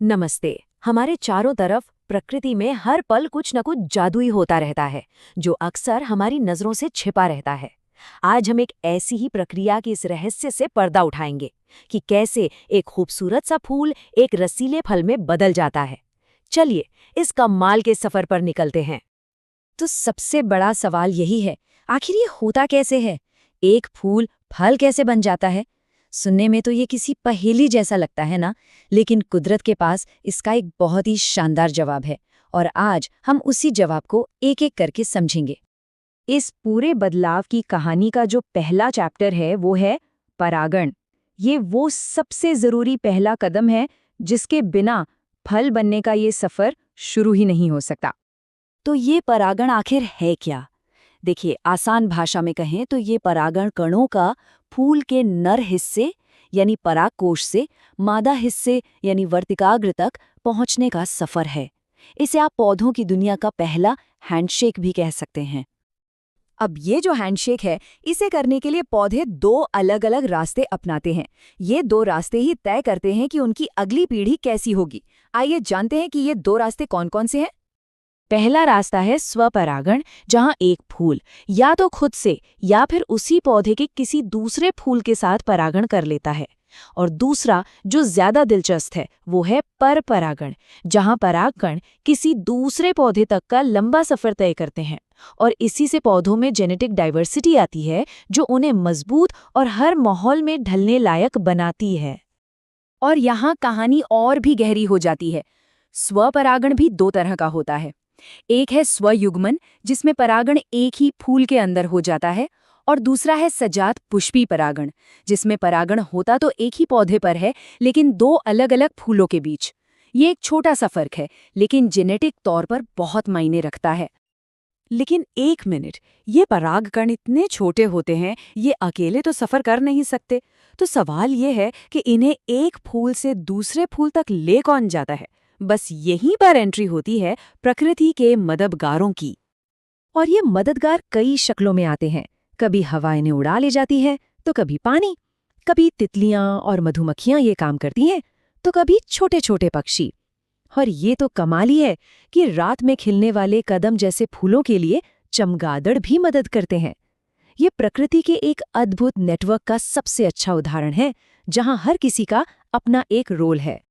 नमस्ते। हमारे चारों तरफ प्रकृति में हर पल कुछ न कुछ जादुई होता रहता है, जो अक्सर हमारी नजरों से छिपा रहता है। आज हम एक ऐसी ही प्रक्रिया के इस रहस्य से पर्दा उठाएंगे कि कैसे एक खूबसूरत सा फूल एक रसीले फल में बदल जाता है। चलिए, इस कमाल के सफर पर निकलते हैं। तो सबसे बड़ा सवाल यही है, आखिर ये होता कैसे है? एक फूल फल कैसे बन जाता है? सुनने में तो ये किसी पहेली जैसा लगता है ना, लेकिन कुदरत के पास इसका एक बहुत ही शानदार जवाब है और आज हम उसी जवाब को एक-एक करके समझेंगे। इस पूरे बदलाव की कहानी का जो पहला चैप्टर है वो है परागण। ये वो सबसे जरूरी पहला कदम है जिसके बिना फल बनने का ये सफर शुरू ही नहीं हो सकता। तो ये परागण आखिर है क्या? देखिए, आसान भाषा में कहें तो ये परागण कणों का फूल के नर हिस्से यानी परागकोश से मादा हिस्से यानी वर्तिकाग्र तक पहुंचने का सफर है। इसे आप पौधों की दुनिया का पहला हैंडशेक भी कह सकते हैं। अब ये जो हैंडशेक है, इसे करने के लिए पौधे दो अलग-अलग रास्ते अपनाते हैं। ये दो रास्ते ही तय करते हैं कि उनकी अगली पीढ़ी कैसी होगी। आइए जानते हैं कि ये दो रास्ते कौन-कौन से हैं। पहला रास्ता है स्वपरागण, जहां एक फूल या तो खुद से या फिर उसी पौधे के किसी दूसरे फूल के साथ परागण कर लेता है। और दूसरा, जो ज्यादा दिलचस्प है, वो है परपरागण, जहां परागकण किसी दूसरे पौधे तक का लंबा सफर तय करते हैं और इसी से पौधों में जेनेटिक डाइवर्सिटी आती है, जो उन्हें मजबूत और हर माहौल में ढलने लायक बनाती है। और यहाँ कहानी और भी गहरी हो जाती है। स्वपरागण भी दो तरह का होता है। एक है स्वयुग्मन, जिसमें परागण एक ही फूल के अंदर हो जाता है, और दूसरा है सजात पुष्पी परागण, जिसमें परागण होता तो एक ही पौधे पर है, लेकिन दो अलग-अलग फूलों के बीच। ये एक छोटा सा फर्क है, लेकिन जेनेटिक तौर पर बहुत मायने रखता है। लेकिन एक मिनट, ये परागकण इतने छोटे होते हैं, ये अकेले तो सफर कर नहीं सकते। तो सवाल ये है कि इन्हें एक फूल से दूसरे फूल तक ले कौन जाता है? बस यहीं पर एंट्री होती है प्रकृति के मददगारों की। और ये मददगार कई शक्लों में आते हैं। कभी हवा इन्हें उड़ा ले जाती है, तो कभी पानी, कभी तितलियां और मधुमक्खियां ये काम करती हैं, तो कभी छोटे छोटे पक्षी। और ये तो कमाल ही है कि रात में खिलने वाले कदम जैसे फूलों के लिए चमगादड़ भी मदद करते हैं। ये प्रकृति के एक अद्भुत नेटवर्क का सबसे अच्छा उदाहरण है, जहां हर किसी का अपना एक रोल है।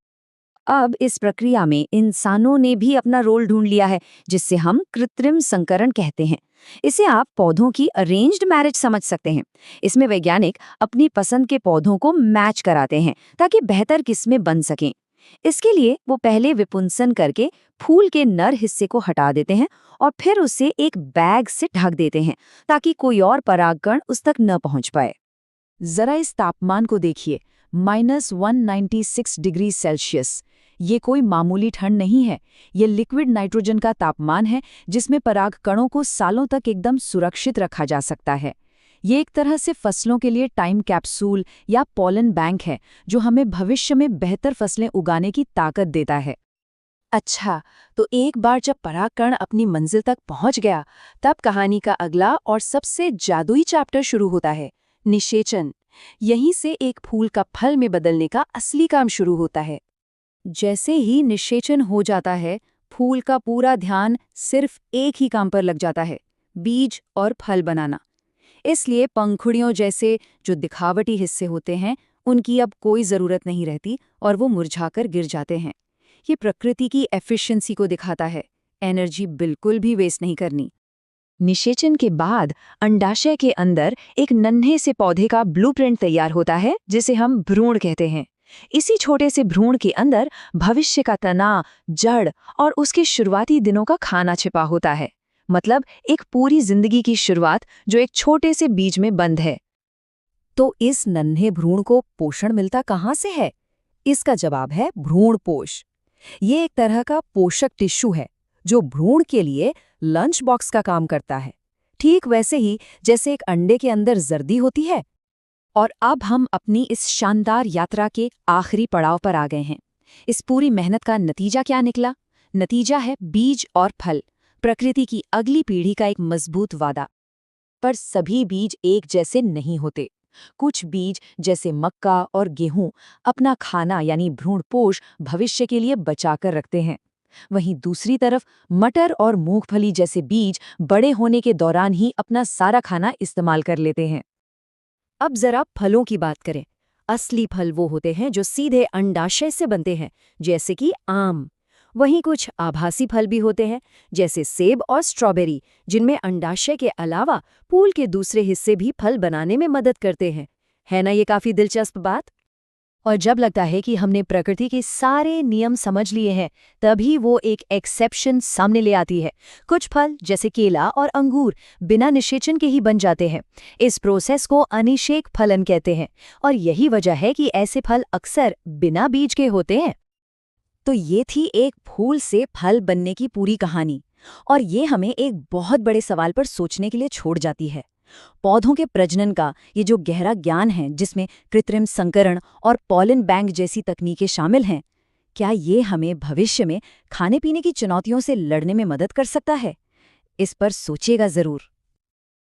अब इस प्रक्रिया में इंसानों ने भी अपना रोल ढूंढ लिया है, जिससे हम कृत्रिम संकरण कहते हैं। इसे आप पौधों की अरेंज्ड मैरिज समझ सकते हैं। इसमें वैज्ञानिक अपनी पसंद के पौधों को मैच कराते हैं ताकि बेहतर किस्में बन सकें। इसके लिए वो पहले विपुंसन करके फूल के नर हिस्से को हटा देते हैं और फिर उसे एक बैग से ढक देते हैं ताकि कोई और परागकण उस तक न पहुंच पाए। जरा इस तापमान को देखिए, -196 डिग्री सेल्सियस। ये कोई मामूली ठंड नहीं है। ये लिक्विड नाइट्रोजन का तापमान है, जिसमें परागकणों को सालों तक एकदम सुरक्षित रखा जा सकता है। ये एक तरह से फसलों के लिए टाइम कैप्सूल या पॉलन बैंक है, जो हमें भविष्य में बेहतर फसलें उगाने की ताकत देता है। अच्छा, तो एक बार जब परागकण अपनी मंजिल तक पहुंच गया, तब कहानी का अगला और सबसे जादुई चैप्टर शुरू होता है, निषेचन। यहीं से एक फूल का फल में बदलने का असली काम शुरू होता है। जैसे ही निषेचन हो जाता है, फूल का पूरा ध्यान सिर्फ एक ही काम पर लग जाता है, बीज और फल बनाना। इसलिए पंखुड़ियों जैसे जो दिखावटी हिस्से होते हैं, उनकी अब कोई ज़रूरत नहीं रहती और वो मुरझाकर गिर जाते हैं। ये प्रकृति की एफिशिएंसी को दिखाता है, एनर्जी बिल्कुल भी वेस्ट नहीं करनी। निषेचन के बाद अंडाशय के अंदर एक नन्हे से पौधे का ब्लूप्रिंट तैयार होता है, जिसे हम भ्रूण कहते हैं। इसी छोटे से भ्रूण के अंदर भविष्य का तना, जड़ और उसके शुरुआती दिनों का खाना छिपा होता है। मतलब एक पूरी जिंदगी की शुरुआत जो एक छोटे से बीज में बंद है। तो इस नन्हे भ्रूण को पोषण मिलता कहाँ से है? इसका जवाब है भ्रूणपोष। ये एक तरह का पोषक टिश्यू है, जो भ्रूण के लिए लंच बॉक्स का काम करता है। ठीक वैसे ही जैसे एक अंडे के अंदर जर्दी होती है। और अब हम अपनी इस शानदार यात्रा के आखिरी पड़ाव पर आ गए हैं। इस पूरी मेहनत का नतीजा क्या निकला? नतीजा है बीज और फल, प्रकृति की अगली पीढ़ी का एक मजबूत वादा। पर सभी बीज एक जैसे नहीं होते। कुछ बीज जैसे मक्का और गेहूं अपना खाना यानी भ्रूणपोष भविष्य के लिए बचाकर रखते हैं। वहीं दूसरी तरफ मटर और मूंगफली जैसे बीज बड़े होने के दौरान ही अपना सारा खाना इस्तेमाल कर लेते हैं। अब जरा फलों की बात करें। असली फल वो होते हैं जो सीधे अंडाशय से बनते हैं, जैसे कि आम। वहीं कुछ आभासी फल भी होते हैं, जैसे सेब और स्ट्रॉबेरी, जिनमें अंडाशय के अलावा फूल के दूसरे हिस्से भी फल बनाने में मदद करते हैं। है ना ये काफी दिलचस्प बात? और जब लगता है कि हमने प्रकृति के सारे नियम समझ लिए हैं, तभी वो एक एक्सेप्शन सामने ले आती है। कुछ फल जैसे केला और अंगूर बिना निषेचन के ही बन जाते हैं। इस प्रोसेस को अनिषेक फलन कहते हैं, और यही वजह है कि ऐसे फल अक्सर बिना बीज के होते हैं। तो ये थी एक फूल से फल बनने की पूरी कहानी, और ये हमें एक बहुत बड़े सवाल पर सोचने के लिए छोड़ जाती है। पौधों के प्रजनन का ये जो गहरा ज्ञान है, जिसमें कृत्रिम संकरण और पॉलन बैंक जैसी तकनीकें शामिल हैं, क्या ये हमें भविष्य में खाने पीने की चुनौतियों से लड़ने में मदद कर सकता है? इस पर सोचिएगा जरूर।